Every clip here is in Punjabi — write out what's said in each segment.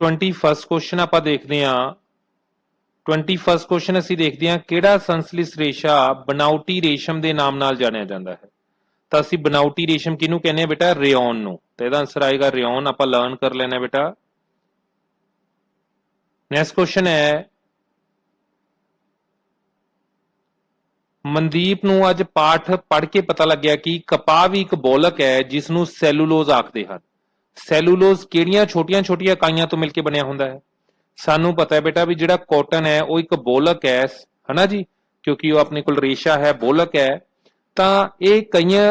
21 क्वेश्चन ਆਪਾਂ ਦੇਖਦੇ ਹਾਂ। 21 क्वेश्चन ਅਸੀਂ ਦੇਖਦੇ ਹਾਂ ਕਿਹੜਾ ਸੰਸਲਿਸ ਰੇਸ਼ਾ ਬਨਾਉਟੀ ਰੇਸ਼ਮ ਦੇ ਨਾਮ ਨਾਲ ਜਾਣਿਆ ਜਾਂਦਾ ਹੈ। ਤਾਂ ਅਸੀਂ ਬਨਾਉਟੀ ਰੇਸ਼ਮ ਕਿਹਨੂੰ ਕਹਿੰਦੇ ਆ ਬੇਟਾ? ਰਿਓਨ ਨੂੰ। ਤਾਂ ਇਹਦਾ ਆਨਸਰ ਆਏਗਾ ਰਿਓਨ। ਆਪਾਂ ਲਰਨ ਕਰ ਲੈਣਾ ਬੇਟਾ। ਨੈਕਸਟ क्वेश्चन ਹੈ, ਮਨਦੀਪ ਨੂੰ ਅੱਜ ਪਾਠ ਪੜ੍ਹ ਕੇ ਪਤਾ ਲੱਗਿਆ ਕਿ ਕਪਾਹ ਵੀ ਇੱਕ ਬੋਲਕ ਹੈ ਜਿਸ ਨੂੰ ਸੈਲੂਲੋਜ਼ ਆਖਦੇ ਹਨ। ਸੈਲੂਲੋਜ਼ ਕਿਹੜੀਆਂ ਛੋਟੀਆਂ-ਛੋਟੀਆਂ ਇਕਾਈਆਂ ਤੋਂ ਮਿਲ ਕੇ ਬਣਿਆ ਹੁੰਦਾ ਹੈ? ਸਾਨੂੰ ਪਤਾ ਹੈ ਬੇਟਾ ਵੀ ਜਿਹੜਾ ਕਾਟਨ ਹੈ ਉਹ ਇੱਕ ਬੋਲਕ ਹੈ, ਹਨਾ ਜੀ, ਕਿਉਂਕਿ ਉਹ ਆਪਣੇ ਕੋਲ ਰੇਸ਼ਾ ਹੈ, ਬੋਲਕ ਹੈ। ਤਾਂ ਇਹ ਕਈਆਂ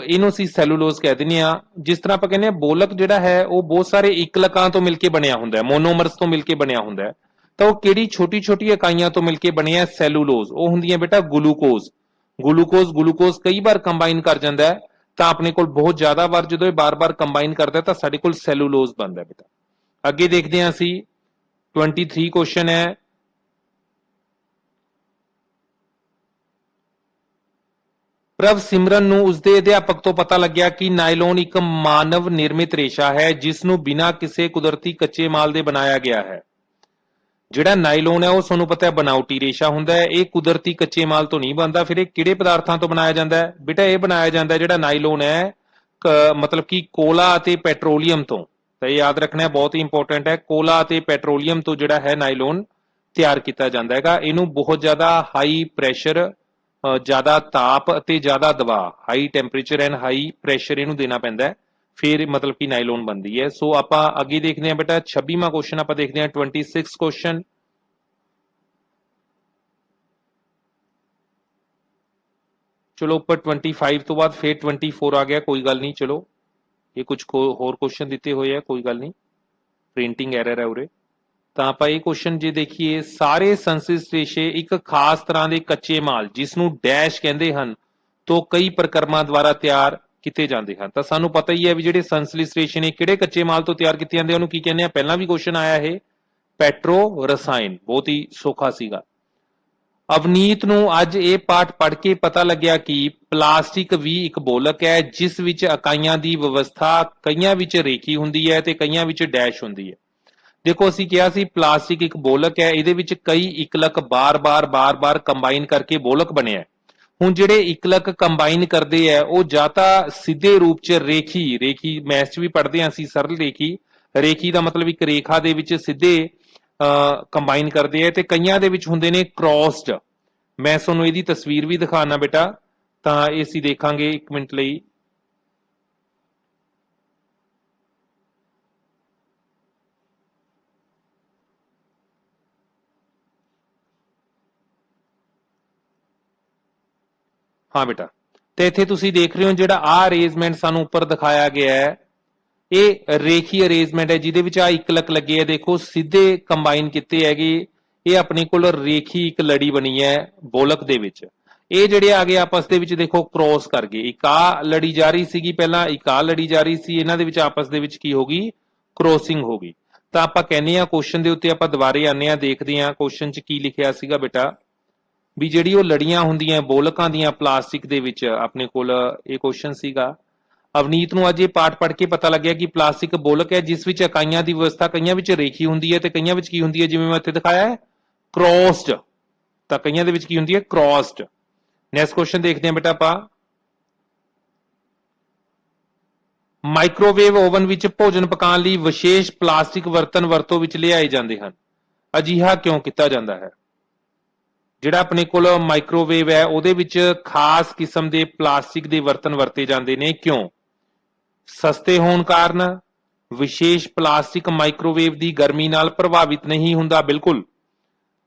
ਇਹਨੂੰ ਅਸੀਂ ਸੈਲੂਲੋਜ਼ ਕਹਿ ਦਿੰਦੇ ਆ। ਜਿਸ ਤਰ੍ਹਾਂ ਆਪਾਂ ਕਹਿੰਦੇ ਆ ਬੋਲਕ ਜਿਹੜਾ ਹੈ ਉਹ ਬਹੁਤ ਸਾਰੇ ਇਕਲਕਾਂ ਤੋਂ ਮਿਲ ਕੇ ਬਣਿਆ ਹੁੰਦਾ ਹੈ, ਮੋਨੋਮਰਸ ਤੋਂ ਮਿਲ ਕੇ ਬਣਿਆ ਹੁੰਦਾ ਹੈ। ਤਾਂ ਉਹ ਕਿਹੜੀ ਛੋਟੀ-ਛੋਟੀ ਇਕਾਈਆਂ ਤੋਂ ਮਿਲ ਕੇ ਬਣਿਆ ਸੈਲੂਲੋਜ਼? ਉਹ ਹੁੰਦੀਆਂ ਬੇਟਾ ਗਲੂਕੋਜ਼। ਗਲੂਕੋਜ਼ ਕਈ ਵਾਰ ਕੰਬਾਈਨ ਕਰ ਜਾਂਦਾ ਹੈ, ਤਾਂ ਆਪਣੇ ਕੋਲ ਬਹੁਤ ਜ਼ਿਆਦਾ ਵਾਰ ਜਦੋਂ ਇਹ ਬਾਰ-ਬਾਰ ਕੰਬਾਈਨ ਕਰਦਾ ਤਾਂ ਸਾਡੇ ਕੋਲ ਸੈਲੂਲੋਜ਼ ਬਣਦਾ ਬੇਟਾ। ਅੱਗੇ ਦੇਖਦੇ ਹਾਂ ਅਸੀਂ 23 क्वेश्चन है, ਪ੍ਰਭ ਸਿਮਰਨ ਨੂੰ ਉਸਦੇ ਅਧਿਆਪਕ ਤੋਂ ਪਤਾ ਲੱਗਿਆ ਕਿ ਨਾਇਲੋਨ ਇੱਕ ਮਾਨਵ ਨਿਰਮਿਤ ਰੇਸ਼ਾ ਹੈ ਜਿਸ ਨੂੰ ਬਿਨਾਂ ਕਿਸੇ ਕੁਦਰਤੀ ਕੱਚੇ ਮਾਲ ਦੇ ਬਣਾਇਆ ਗਿਆ ਹੈ। ਜਿਹੜਾ ਨਾਇਲੋਨ ਹੈ ਉਹ ਤੁਹਾਨੂੰ ਪਤਾ ਹੈ ਬਨਾਉਟੀ ਰੇਸ਼ਾ ਹੁੰਦਾ ਹੈ, ਇਹ ਕੁਦਰਤੀ ਕੱਚੇ ਮਾਲ ਤੋਂ ਨਹੀਂ ਬਣਦਾ। ਫਿਰ ਇਹ ਕਿਹੜੇ ਪਦਾਰਥਾਂ ਤੋਂ ਬਣਾਇਆ ਜਾਂਦਾ ਹੈ ਬੇਟਾ? ਇਹ ਬਣਾਇਆ ਜਾਂਦਾ ਜਿਹੜਾ ਨਾਇਲੋਨ ਹੈ ਮਤਲਬ ਕਿ ਕੋਲਾ ਅਤੇ ਪੈਟਰੋਲੀਅਮ ਤੋਂ। ਤਾਂ ਇਹ ਯਾਦ ਰੱਖਣਾ ਬਹੁਤ ਹੀ ਇੰਪੋਰਟੈਂਟ ਹੈ। ਕੋਲਾ ਅਤੇ ਪੈਟਰੋਲੀਅਮ ਤੋਂ ਜਿਹੜਾ ਹੈ ਨਾਇਲੋਨ ਤਿਆਰ ਕੀਤਾ ਜਾਂਦਾ ਹੈਗਾ। ਇਹਨੂੰ ਬਹੁਤ ਜ਼ਿਆਦਾ ਹਾਈ ਪ੍ਰੈਸ਼ਰ, ਜ਼ਿਆਦਾ ਤਾਪ ਅਤੇ ਜ਼ਿਆਦਾ ਦਬਾਅ, high temperature and high pressure ਇਹਨੂੰ ਦੇਣਾ ਪੈਂਦਾ ਹੈ, ਫਿਰ ਮਤਲਬ ਕਿ ਨਾਇਲੋਨ ਬਣਦੀ ਹੈ। ਸੋ ਆਪਾਂ ਅੱਗੇ ਦੇਖਦੇ ਹਾਂ ਬੇਟਾ 26ਵਾਂ क्वेश्चन ਆਪਾਂ ਦੇਖਦੇ ਹਾਂ 26 क्वेश्चन। ਚਲੋ ਉੱਪਰ 25 ਤੋਂ ਬਾਅਦ ਫਿਰ 24 ਆ ਗਿਆ, ਕੋਈ ਗੱਲ ਨਹੀਂ। ਚਲੋ ਇਹ ਕੁਝ ਹੋਰ क्वेश्चन ਦਿੱਤੇ ਹੋਏ ਆ, ਕੋਈ ਗੱਲ ਨਹੀਂ, ਪ੍ਰਿੰਟਿੰਗ ਐਰਰ ਹੈ ਉਰੇ। ਤਾਂ ਆਪਾਂ ਇਹ क्वेश्चन ਜੇ ਦੇਖੀਏ, ਸਾਰੇ ਸੰਸਲਿਸ ਰੇਸ਼ੇ ਇੱਕ ਖਾਸ ਤਰ੍ਹਾਂ ਦੇ ਕੱਚੇ ਮਾਲ ਜਿਸ ਨੂੰ ਡੈਸ਼ ਕਹਿੰਦੇ ਹਨ ਤੋਂ ਕਈ ਪ੍ਰਕਰਮਾਂ ਦੁਆਰਾ ਤਿਆਰ ਕੀਤੇ ਜਾਂਦੇ ਹਨ। ਤਾਂ ਸਾਨੂੰ ਪਤਾ ਹੀ ਹੈ ਵੀ ਜਿਹੜੇ ਸੰਸਲਿਸ ਰੇਸ਼ੇ ਨੇ ਕਿਹੜੇ ਕੱਚੇ ਮਾਲ ਤੋਂ ਤਿਆਰ ਕੀਤੇ ਜਾਂਦੇ ਉਹਨੂੰ ਕੀ ਕਹਿੰਦੇ ਆ? ਪਹਿਲਾਂ ਵੀ क्वेश्चन ਆਇਆ ਇਹ, ਪੈਟਰੋ ਰਸਾਇਣ। ਬਹੁਤ ਹੀ ਸੌਖਾ ਸੀਗਾ। ਅਵਨੀਤ ਨੂੰ ਅੱਜ ਇਹ ਪਾਠ ਪੜ੍ਹ ਕੇ ਪਤਾ ਲੱਗਿਆ ਕਿ ਪਲਾਸਟਿਕ ਵੀ ਇੱਕ ਬੋਲਕ ਹੈ ਜਿਸ ਵਿੱਚ ਇਕਾਈਆਂ ਦੀ ਵਿਵਸਥਾ ਕਈਆਂ ਵਿੱਚ ਰੇਖੀ ਹੁੰਦੀ ਹੈ ਤੇ ਕਈਆਂ ਵਿੱਚ ਡੈਸ਼ ਹੁੰਦੀ ਹੈ। ਦੇਖੋ ਅਸੀਂ ਕਿਹਾ ਸੀ ਪਲਾਸਟਿਕ ਇੱਕ ਬੋਲਕ ਹੈ, ਇਹਦੇ ਵਿੱਚ ਕਈ ਇਕਲਕ ਬਾਰ-ਬਾਰ ਕੰਬਾਈਨ ਕਰਕੇ ਬੋਲਕ ਬਣਿਆ। ਹੁਣ ਜਿਹੜੇ ਇਕਲਕ ਕੰਬਾਈਨ ਕਰਦੇ ਆ ਉਹ ਜਾਂ ਤਾਂ ਸਿੱਧੇ ਰੂਪ 'ਚ ਰੇਖੀ ਮੈਥ 'ਚ ਵੀ ਪੜ੍ਹਦੇ ਹਾਂ ਅਸੀਂ, ਸਰਲ ਰੇਖੀ ਦਾ ਮਤਲਬ ਇੱਕ ਰੇਖਾ ਦੇ ਵਿੱਚ ਸਿੱਧੇ ਕੰਬਾਈਨ ਕਰਦੇ ਆ, ਤੇ ਕਈਆਂ ਦੇ ਵਿੱਚ ਹੁੰਦੇ ਨੇ ਕ੍ਰੋਸਡ। ਮੈਂ ਤੁਹਾਨੂੰ ਇਹਦੀ ਤਸਵੀਰ ਵੀ ਦਿਖਾਣਾ ਬੇਟਾ, ਤਾਂ ਇਹ ਅਸੀਂ ਦੇਖਾਂਗੇ 1 ਮਿੰਟ ਲਈ। ਹਾਂ ਬੇਟਾ, ਤੇ ਇੱਥੇ ਤੁਸੀਂ ਦੇਖ ਰਹੇ ਹੋ ਜਿਹੜਾ ਆ ਅਰੇਂਜਮੈਂਟ ਸਾਨੂੰ ਉੱਪਰ ਦਿਖਾਇਆ ਗਿਆ ਹੈ ਇਹ ਰੇਖੀ ਅਰੇਂਜਮੈਂਟ ਹੈ ਜਿਹਦੇ ਵਿੱਚ ਆ ਇਕਲਕ ਲੱਗੇ ਆ। ਦੇਖੋ ਸਿੱਧੇ ਕੰਬਾਈਨ ਕੀਤੇ ਹੈਗੇ, ਇਹ ਆਪਣੇ ਕੋਲ ਰੇਖੀ ਇੱਕ ਲੜੀ ਬਣੀ ਹੈ ਬੋਲਕ ਦੇ ਵਿੱਚ। ਇਹ ਜਿਹੜੇ ਆ ਗਏ ਆਪਸ ਦੇ ਵਿੱਚ ਦੇਖੋ ਕ੍ਰੋਸ ਕਰ ਗਏ, ਇੱਕ ਆ ਲੜੀ ਜਾ ਰਹੀ ਸੀਗੀ ਪਹਿਲਾਂ, ਇੱਕ ਆ ਲੜੀ ਜਾ ਰਹੀ ਸੀ, ਇਹਨਾਂ ਦੇ ਵਿੱਚ ਆਪਸ ਦੇ ਵਿੱਚ ਕੀ ਹੋ ਗਈ? ਕ੍ਰੋਸਿੰਗ ਹੋ ਗਈ। ਤਾਂ ਆਪਾਂ ਕਹਿੰਦੇ ਆ क्वेश्चन ਦੇ ਉੱਤੇ ਆਪਾਂ ਦੁਬਾਰੇ ਆਨੇ ਆ, ਦੇਖਦੇ ਆ क्वेश्चन 'ਚ ਕੀ ਲਿਖਿਆ ਸੀਗਾ ਬੇਟਾ ਵੀ ਜਿਹੜੀ ਉਹ ਲੜੀਆਂ ਹੁੰਦੀਆਂ ਬੋਲਕਾਂ ਦੀਆਂ ਪਲਾਸਟਿਕ ਦੇ ਵਿੱਚ, ਆਪਣੇ ਕੋਲ ਇਹ क्वेश्चन ਸੀਗਾ। ਅਵਨੀਤ ਨੂੰ ਅੱਜ ਇਹ ਪਾਠ ਪੜ੍ਹ ਕੇ ਪਤਾ ਲੱਗਿਆ ਕਿ ਪਲਾਸਟਿਕ ਬੋਲਕ ਹੈ ਜਿਸ ਵਿੱਚ ਇਕਾਈਆਂ ਦੀ ਵਿਵਸਥਾ ਕਈਆਂ ਵਿੱਚ ਰੇਖੀ ਹੁੰਦੀ ਹੈ ਤੇ ਕਈਆਂ ਵਿੱਚ ਕੀ ਹੁੰਦੀ ਹੈ? ਜਿਵੇਂ ਮੈਂ ਇੱਥੇ ਦਿਖਾਇਆ ਹੈ ਕ੍ਰੋਸਡ। ਤਾਂ ਕਈਆਂ ਦੇ ਵਿੱਚ ਕੀ ਹੁੰਦੀ ਹੈ? ਕ੍ਰੋਸਡ। ਨੈਕਸਟ क्वेश्चन ਦੇਖਦੇ ਹਾਂ ਬੇਟਾ ਆਪਾਂ। ਮਾਈਕ੍ਰੋਵੇਵ ਓਵਨ ਵਿੱਚ ਭੋਜਨ ਪਕਾਉਣ ਲਈ ਵਿਸ਼ੇਸ਼ ਪਲਾਸਟਿਕ ਬਰਤਨ ਵਰਤੋਂ ਵਿੱਚ ਲਿਆਏ ਜਾਂਦੇ ਹਨ। ਅਜਿਹਾ ਕਿਉਂ ਕੀਤਾ ਜਾਂਦਾ ਹੈ? ਜਿਹੜਾ ਆਪਣੇ ਕੋਲ ਮਾਈਕ੍ਰੋਵੇਵ ਹੈ ਉਹਦੇ ਵਿੱਚ ਖਾਸ ਕਿਸਮ ਦੇ ਪਲਾਸਟਿਕ ਦੇ ਬਰਤਨ ਵਰਤੇ ਜਾਂਦੇ ਨੇ, ਕਿਉਂ? ਸਸਤੇ ਹੋਣ ਕਾਰਨ, ਵਿਸ਼ੇਸ਼ ਪਲਾਸਟਿਕ ਮਾਈਕ੍ਰੋਵੇਵ ਦੀ ਗਰਮੀ ਨਾਲ ਪ੍ਰਭਾਵਿਤ ਨਹੀਂ ਹੁੰਦਾ। ਬਿਲਕੁਲ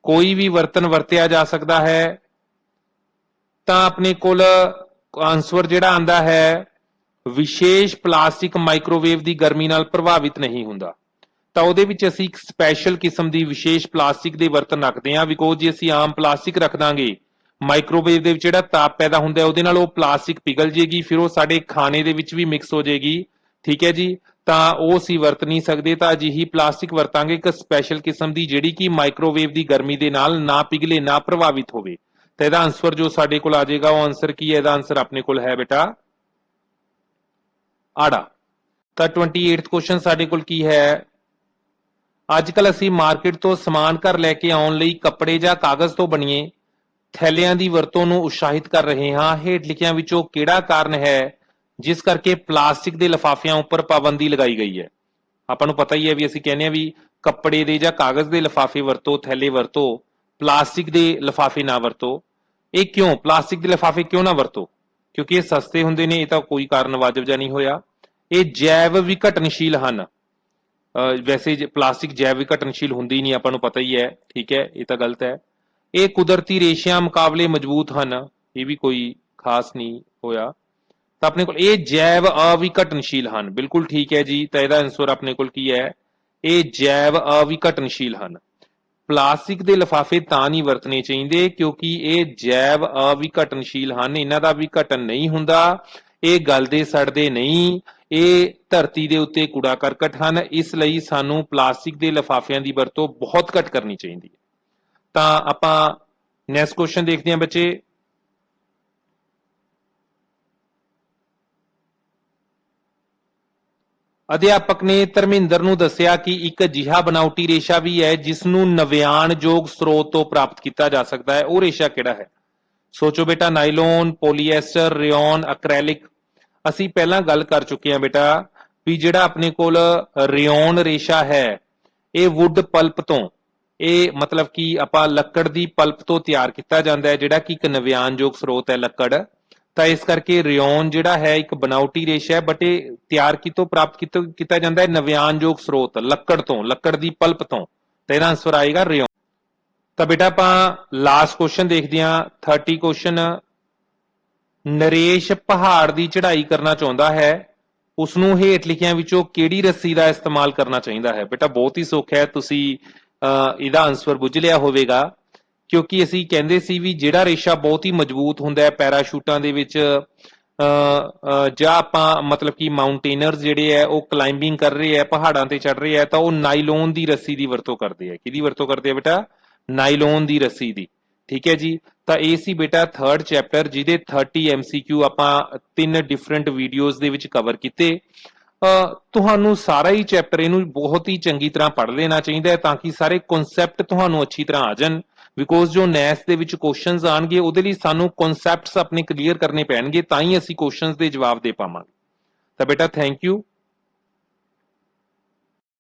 ਕੋਈ ਵੀ ਬਰਤਨ ਵਰਤਿਆ ਜਾ ਸਕਦਾ ਹੈ। ਤਾਂ ਆਪਣੇ ਕੋਲ ਆਨਸਰ ਜਿਹੜਾ ਆਂਦਾ ਹੈ ਵਿਸ਼ੇਸ਼ ਪਲਾਸਟਿਕ ਮਾਈਕ੍ਰੋਵੇਵ ਦੀ ਗਰਮੀ ਨਾਲ ਪ੍ਰਭਾਵਿਤ ਨਹੀਂ ਹੁੰਦਾ। ਤਾਂ ਉਹਦੇ ਵਿੱਚ ਅਸੀਂ ਇੱਕ ਸਪੈਸ਼ਲ ਕਿਸਮ ਦੀ ਵਿਸ਼ੇਸ਼ ਪਲਾਸਟਿਕ ਦੇ ਬਰਤਨ ਰੱਖਦੇ ਹਾਂ, ਬਿਕੋਜ਼ ਜੇ ਅਸੀਂ ਆਮ ਪਲਾਸਟਿਕ ਰੱਖ ਦਾਂਗੇ ਮਾਈਕ੍ਰੋਵੇਵ ਦੇ ਵਿੱਚ ਜਿਹੜਾ ਤਾਪ ਪੈਦਾ ਹੁੰਦਾ ਉਹਦੇ ਨਾਲ ਉਹ ਪਲਾਸਟਿਕ ਪਿਘਲ ਜੇਗੀ, ਫਿਰ ਉਹ ਸਾਡੇ ਖਾਣੇ ਦੇ ਵਿੱਚ ਵੀ ਮਿਕਸ ਹੋ ਜੇਗੀ। ਠੀਕ ਹੈ ਜੀ, ਤਾਂ ਉਹ ਅਸੀਂ ਵਰਤ ਨਹੀਂ ਸਕਦੇ। ਤਾਂ ਅਜਿਹੀ ਪਲਾਸਟਿਕ ਵਰਤਾਂਗੇ ਇੱਕ ਸਪੈਸ਼ਲ ਕਿਸਮ ਦੀ ਜਿਹੜੀ ਕਿ ਮਾਈਕ੍ਰੋਵੇਵ ਦੀ ਗਰਮੀ ਦੇ ਨਾਲ ਨਾ ਪਿਘਲੇ, ਨਾ ਪ੍ਰਭਾਵਿਤ ਹੋਵੇ। ਤਾਂ ਇਹਦਾ ਆਨਸਰ ਜੋ ਸਾਡੇ ਕੋਲ ਆ ਜਾਏਗਾ ਉਹ ਆਨਸਰ ਕੀ ਹੈ? ਇਹਦਾ ਆਨਸਰ ਆਪਣੇ ਕੋਲ ਹੈ ਬੇਟਾ ਆੜਾ। ਤਾਂ 28th क्वेश्चन ਸਾਡੇ ਕੋਲ ਕੀ ਹੈ? ਅੱਜਕੱਲ ਅਸੀਂ ਮਾਰਕੀਟ ਤੋਂ ਸਮਾਨ ਘਰ ਲੈ ਕੇ ਆਉਣ ਲਈ ਕੱਪੜੇ ਜਾਂ ਕਾਗਜ਼ ਤੋਂ ਬਣੀਏ ਥੈਲਿਆਂ ਦੀ ਵਰਤੋਂ ਨੂੰ ਉਤਸ਼ਾਹਿਤ ਕਰ ਰਹੇ ਹਾਂ। ਹੇਠ ਲਿਖਿਆਂ ਵਿੱਚੋਂ ਕਿਹੜਾ ਕਾਰਨ ਹੈ ਜਿਸ ਕਰਕੇ ਪਲਾਸਟਿਕ ਦੇ ਲਿਫਾਫਿਆਂ ਉੱਪਰ ਪਾਬੰਦੀ ਲਗਾਈ ਗਈ ਹੈ? ਆਪਾਂ ਨੂੰ ਪਤਾ ਹੀ ਹੈ ਵੀ ਅਸੀਂ ਕਹਿੰਦੇ ਆ ਵੀ ਕੱਪੜੇ ਦੇ ਜਾਂ ਕਾਗਜ਼ ਦੇ ਲਿਫਾਫੇ ਵਰਤੋ, ਥੈਲੇ ਵਰਤੋ, ਪਲਾਸਟਿਕ ਦੇ ਲਿਫਾਫੇ ਨਾ ਵਰਤੋ। ਇਹ ਕਿਉਂ? ਪਲਾਸਟਿਕ ਦੇ ਲਿਫਾਫੇ ਕਿਉਂ ਨਾ ਵਰਤੋ? ਕਿਉਂਕਿ ਇਹ ਸਸਤੇ ਹੁੰਦੇ ਨੇ। ਇਹ ਤਾਂ ਕੋਈ ਕਾਰਨ ਵਾਜਬ ਜਾਂ ਨਹੀਂ ਹੋਇਆ। ਇਹ ਜੈਵ ਵਿਘਟਨਸ਼ੀਲ ਹਨ। ਵੈਸੇ ਪਲਾਸਟਿਕ ਜੈਵ ਵਿਘਟਨਸ਼ੀਲ ਹੁੰਦੀ ਨਹੀਂ, ਆਪਾਂ ਨੂੰ ਪਤਾ ਹੀ ਹੈ। ਠੀਕ ਹੈ, ਇਹ ਤਾਂ ਗਲਤ ਹੈ। ਇਹ ਕੁਦਰਤੀ ਰੇਸ਼ਿਆਂ ਮੁਕਾਬਲੇ ਮਜ਼ਬੂਤ ਹਨ। ਇਹ ਵੀ ਕੋਈ ਖਾਸ ਨਹੀਂ ਹੋਇਆ। ਤਾਂ ਆਪਣੇ ਕੋਲ ਇਹ ਜੈਵ ਅਵਿਘਟਨਸ਼ੀਲ ਹਨ। ਬਿਲਕੁਲ ਠੀਕ ਹੈ ਜੀ। ਤਾਂ ਇਹਦਾ ਆਨਸਰ ਆਪਣੇ ਕੋਲ ਕੀ ਹੈ? ਇਹ ਜੈਵ ਅਵਿਘਟਨਸ਼ੀਲ ਹਨ। ਪਲਾਸਟਿਕ ਦੇ ਲਿਫਾਫੇ ਤਾਂ ਨਹੀਂ ਵਰਤਣੇ ਚਾਹੀਦੇ ਕਿਉਂਕਿ ਇਹ ਜੈਵ ਅਵਿਘਟਨਸ਼ੀਲ ਹਨ। ਇਹਨਾਂ ਦਾ ਵਿਘਟਨ ਨਹੀਂ ਹੁੰਦਾ, ਇਹ ਗਲਦੇ ਸੜਦੇ ਨਹੀਂ, ਇਹ ਧਰਤੀ ਦੇ ਉੱਤੇ ਕੂੜਾ ਕਰਕਟ ਹਨ। ਇਸ ਲਈ ਸਾਨੂੰ ਪਲਾਸਟਿਕ ਦੇ ਲਿਫਾਫਿਆਂ ਦੀ ਵਰਤੋਂ ਬਹੁਤ ਘੱਟ ਕਰਨੀ ਚਾਹੀਦੀ ਹੈ। ਤਾਂ ਆਪਾਂ ਨੈਕਸਟ ਕੁਐਸਚਨ ਦੇਖਦੇ ਹਾਂ ਬੱਚੇ। ਅਧਿਆਪਕ ਨੇ ਧਰਮਿੰਦਰ ਨੂੰ ਦੱਸਿਆ ਕਿ ਇੱਕ ਅਜਿਹਾ ਬਨਾਵਟੀ ਰੇਸ਼ਾ ਵੀ ਹੈ ਜਿਸ ਨੂੰ ਨਵਿਆਣਯੋਗ ਸਰੋਤ ਤੋਂ ਪ੍ਰਾਪਤ ਕੀਤਾ ਜਾ ਸਕਦਾ ਹੈ। ਉਹ ਰੇਸ਼ਾ ਕਿਹੜਾ ਹੈ? ਸੋਚੋ ਬੇਟਾ। Nylon, polyester, rayon, acrylic. ਅਸੀਂ ਪਹਿਲਾਂ ਗੱਲ ਕਰ ਚੁੱਕੇ ਹਾਂ ਬੇਟਾ ਵੀ ਜਿਹੜਾ ਆਪਣੇ ਕੋਲ ਰਿਓਨ ਰੇਸ਼ਾ ਹੈ ਇਹ ਵੁੱਡ ਪਲਪ ਤੋਂ, ਇਹ ਮਤਲਬ ਕਿ ਆਪਾਂ ਲੱਕੜ ਦੀ ਪਲਪ ਤੋਂ ਤਿਆਰ ਕੀਤਾ ਜਾਂਦਾ ਹੈ, ਜਿਹੜਾ ਕਿ ਇੱਕ ਨਵਿਆਣਯੋਗ ਸਰੋਤ ਹੈ ਲੱਕੜ। ਤਾਂ ਇਸ ਕਰਕੇ ਰਿਓਨ ਜਿਹੜਾ ਹੈ ਇੱਕ ਬਨਾਵਟੀ ਰੇਸ਼ਾ ਹੈ, ਬਟ ਇਹ ਤਿਆਰ ਕਿਤੋਂ ਪ੍ਰਾਪਤ ਕੀਤਾ ਜਾਂਦਾ ਹੈ? ਨਵਿਆਣਯੋਗ ਸਰੋਤ, ਲੱਕੜ ਤੋਂ, ਲੱਕੜ ਦੀ ਪਲਪ ਤੋਂ। ਤਾਂ ਇਹਦਾ ਆਨਸਰ ਆਏਗਾ ਰਿਓਨ। ਤਾਂ ਬੇਟਾ ਆਪਾਂ ਲਾਸਟ ਕੁਐਸਚਨ ਦੇਖਦੇ ਹਾਂ, 30 ਕੁਐਸਚਨ। ਨਰੇਸ਼ ਪਹਾੜ ਦੀ ਚੜ੍ਹਾਈ ਕਰਨਾ ਚਾਹੁੰਦਾ ਹੈ, ਉਸ ਨੂੰ ਹੇਠ ਲਿਖਿਆਂ ਵਿੱਚੋਂ ਕਿਹੜੀ ਰੱਸੀ ਦਾ ਇਸਤੇਮਾਲ ਕਰਨਾ ਚਾਹੀਦਾ ਹੈ? ਬੇਟਾ ਬਹੁਤ ਹੀ ਸੌਖਾ ਹੈ, ਤੁਸੀਂ ਇਹਦਾ ਆਨਸਰ ਬੁੱਝ ਲਿਆ ਹੋਵੇਗਾ। ਕਿਉਂਕਿ ਅਸੀਂ ਕਹਿੰਦੇ ਸੀ ਵੀ ਜਿਹੜਾ ਰੇਸ਼ਾ ਬਹੁਤ ਹੀ ਮਜ਼ਬੂਤ ਹੁੰਦਾ ਹੈ ਪੈਰਾਸ਼ੂਟਾਂ ਦੇ ਵਿੱਚ ਜਾਂ ਆਪਾਂ ਮਤਲਬ ਕਿ ਮਾਊਂਟੇਨਰਸ ਜਿਹੜੇ ਹੈ ਉਹ ਕਲਾਈਂਬਿੰਗ ਕਰ ਰਹੇ ਹੈ, ਪਹਾੜਾਂ ਤੇ ਚੜ ਰਹੇ ਹੈ, ਤਾਂ ਉਹ ਨਾਈਲੋਨ ਦੀ ਰੱਸੀ ਦੀ ਵਰਤੋਂ ਕਰਦੇ ਹੈ। ਕਿਹਦੀ ਵਰਤੋਂ ਕਰਦੇ ਆ ਬੇਟਾ? ਨਾਈਲੋਨ ਦੀ ਰੱਸੀ ਦੀ। ਠੀਕ ਹੈ ਜੀ। ਤਾਂ ਇਹ ਸੀ ਬੇਟਾ 3rd ਚੈਪਟਰ ਜਿਹਦੇ 30 MCQ ਆਪਾਂ 3 ਡਿਫਰੈਂਟ ਵੀਡੀਓਜ਼ ਦੇ ਵਿੱਚ ਕਵਰ ਕੀਤੇ। ਤੁਹਾਨੂੰ ਸਾਰਾ ਹੀ ਚੈਪਟਰ ਇਹਨੂੰ ਬਹੁਤ ਹੀ ਚੰਗੀ ਤਰ੍ਹਾਂ ਪੜ੍ਹ ਲੈਣਾ ਚਾਹੀਦਾ ਹੈ ਤਾਂ ਕਿ ਸਾਰੇ ਕਨਸੈਪਟ ਤੁਹਾਨੂੰ ਅੱਛੀ ਤਰ੍ਹਾਂ ਆ ਜਾਣ। ਬਿਕੋਜ਼ ਜੋ ਨੈਸ ਦੇ ਵਿੱਚ ਕੁਐਸਚਨਸ ਆਣਗੇ ਉਹਦੇ ਲਈ ਸਾਨੂੰ ਕਨਸੈਪਟਸ ਆਪਣੇ ਕਲੀਅਰ ਕਰਨੇ ਪੈਣਗੇ, ਤਾਂ ਹੀ ਅਸੀਂ ਕੁਐਸਚਨਸ ਦੇ ਜਵਾਬ ਦੇ ਪਾਵਾਂਗੇ। ਤਾਂ ਬੇਟਾ ਥੈਂਕ ਯੂ।